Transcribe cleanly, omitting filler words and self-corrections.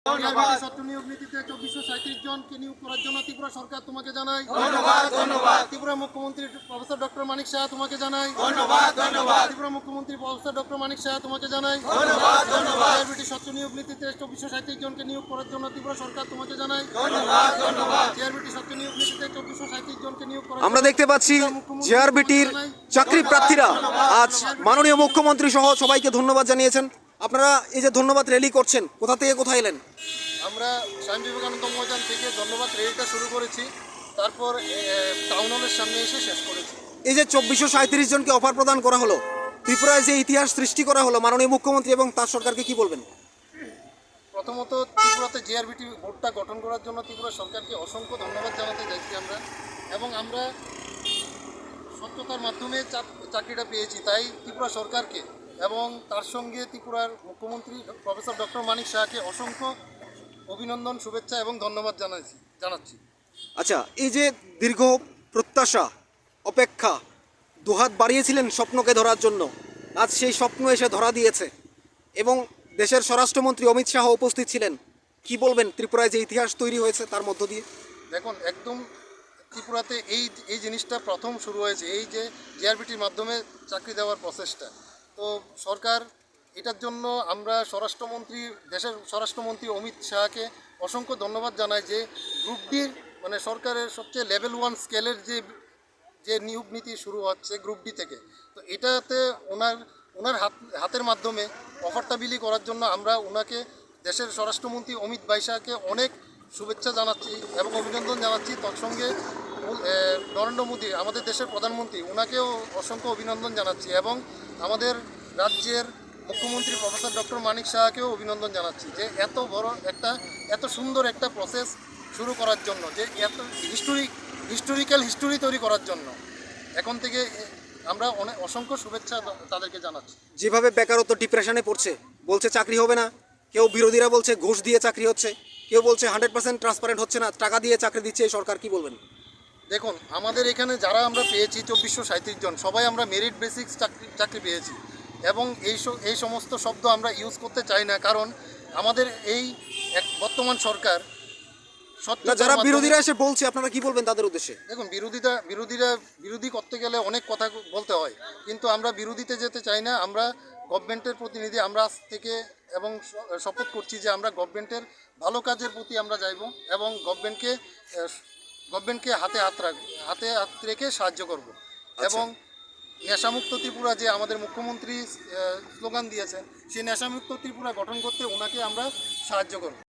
ছাত্র নিয়োগ নীতিতে 2437 জনকে নিয়োগ করার জন্য ত্রিপুরা সরকার তোমাকে জানাই ধন্যবাদ। ত্রিপুরা মুখ্যমন্ত্রী প্রফেসর ডক্টর মানিক সাহা তোমাকে জানাই ধন্যবাদ। ত্রিপুরা মুখ্যমন্ত্রী প্রফেসর ডক্টর মানিক সাহা তোমাকে জানাই ধন্যবাদ। জিআরবিটি ছাত্র নিয়োগ নীতিতে 2437 জনকে নিয়োগ করার জন্য ত্রিপুরা সরকার তোমাকে জানাই ধন্যবাদ। জিআরবিটি ছাত্র নিয়োগ নীতিতে 2437 জনকে নিয়োগ করার আমরা দেখতে পাচ্ছি জেআরবিটির চাকরি প্রার্থীরা আজ মাননীয় মুখ্যমন্ত্রী সহ সবাইকে ধন্যবাদ জানিয়েছেন। আপনারা এই যে ধন্যবাদ র্যালি করছেন, কোথা থেকে কোথায় এলেন? আমরা স্বামী বিবেকানন্দ ময়দান থেকে ধন্যবাদ র্যালিটা শুরু করেছি, তারপর টাউন হলের সামনে এসে শেষ করেছি। এই যে 2437 জনকে অফার প্রদান করা হলো, ত্রিপুরায় যে ইতিহাস সৃষ্টি করা হলো, মাননীয় মুখ্যমন্ত্রী এবং তার সরকারকে কি বলবেন? প্রথমত ত্রিপুরাতে জিআরবিটি বোর্ডটা গঠন করার জন্য ত্রিপুরা সরকারকে অসংখ্য ধন্যবাদ জানাতে চাইছি আমরা, এবং আমরা সত্যতার মাধ্যমে চাকরিটা পেয়েছি, তাই ত্রিপুরা সরকারকে এবং তার সঙ্গে ত্রিপুরার মুখ্যমন্ত্রী প্রফেসর ডক্টর মানিক সাহাকে অসংখ্য অভিনন্দন, শুভেচ্ছা এবং ধন্যবাদ জানাচ্ছি। আচ্ছা, এই যে দীর্ঘ প্রত্যাশা, অপেক্ষা, দুহাত বাড়িয়েছিলেন স্বপ্নকে ধরার জন্য, আজ সেই স্বপ্ন এসে ধরা দিয়েছে এবং দেশের স্বরাষ্ট্রমন্ত্রী অমিত শাহ উপস্থিত ছিলেন। কি বলবেন ত্রিপুরায় যে ইতিহাস তৈরি হয়েছে তার মধ্য দিয়ে? দেখুন, একদম ত্রিপুরাতে এই জিনিসটা প্রথম শুরু হয়েছে, এই যে জিআরবিটির মাধ্যমে চাকরি দেওয়ার প্রসেসটা। তো সরকার এটার জন্য আমরা দেশের স্বরাষ্ট্রমন্ত্রী অমিত শাহকে অসংখ্য ধন্যবাদ জানাই যে গ্রুপ ডির মানে সরকারের সবচেয়ে লেভেল 1 স্কেলের যে নিয়োগ নীতি শুরু হচ্ছে গ্রুপ ডি থেকে, তো এটাতে ওনার হাতের মাধ্যমে অফারটা বিলি করার জন্য আমরা ওনাকে, দেশের স্বরাষ্ট্রমন্ত্রী অমিত ভাই শাহকে অনেক শুভেচ্ছা জানাচ্ছি এবং অভিনন্দন জানাচ্ছি। তৎসঙ্গে নরেন্দ্র মোদী, আমাদের দেশের প্রধানমন্ত্রী, ওনাকেও অসংখ্য অভিনন্দন জানাচ্ছি এবং আমাদের রাজ্যের মুখ্যমন্ত্রী প্রফেসর ডক্টর মানিক সাহাকেও অভিনন্দন জানাচ্ছি যে এত সুন্দর একটা প্রসেস শুরু করার জন্য, যে এত হিস্টোরি তৈরি করার জন্য। এখন থেকে আমরা অসংখ্য শুভেচ্ছা তাদেরকে জানাচ্ছি। যেভাবে বেকারত্ব ডিপ্রেশনে পড়ছে, বলছে চাকরি হবে না, কেউ বিরোধীরা বলছে ঘুষ দিয়ে চাকরি হচ্ছে, কেউ বলছে 100% ট্রান্সপারেন্ট হচ্ছে না, টাকা দিয়ে চাকরি দিচ্ছে এই সরকার, কি বলবেন? দেখুন, আমাদের এখানে যারা আমরা পেয়েছি 2437 জন, সবাই আমরা মেরিট বেসিক্স চাকরি পেয়েছি এবং এই সমস্ত শব্দ আমরা ইউজ করতে চাই না, কারণ আমাদের বর্তমান সরকার যারা বিরোধীরা এসে বলছে, আপনারা কি বলবেন তাদের উদ্দেশ্যে? দেখুন, বিরোধী করতে গেলে অনেক কথা বলতে হয়, কিন্তু আমরা বিরোধীতে যেতে চাই না। আমরা গভর্নমেন্টের প্রতিনিধি, আমরা আজ থেকে এবং শপথ করছি যে আমরা গভর্নমেন্টের ভালো কাজের প্রতি আমরা যাইব এবং গভর্নমেন্টকে হাতে হাত রেখে সাহায্য করব। এবং নেশামুক্ত ত্রিপুরা যে আমাদের মুখ্যমন্ত্রী স্লোগান দিয়েছেন, সেই নেশামুক্ত ত্রিপুরা গঠন করতে ওনাকে আমরা সাহায্য করব।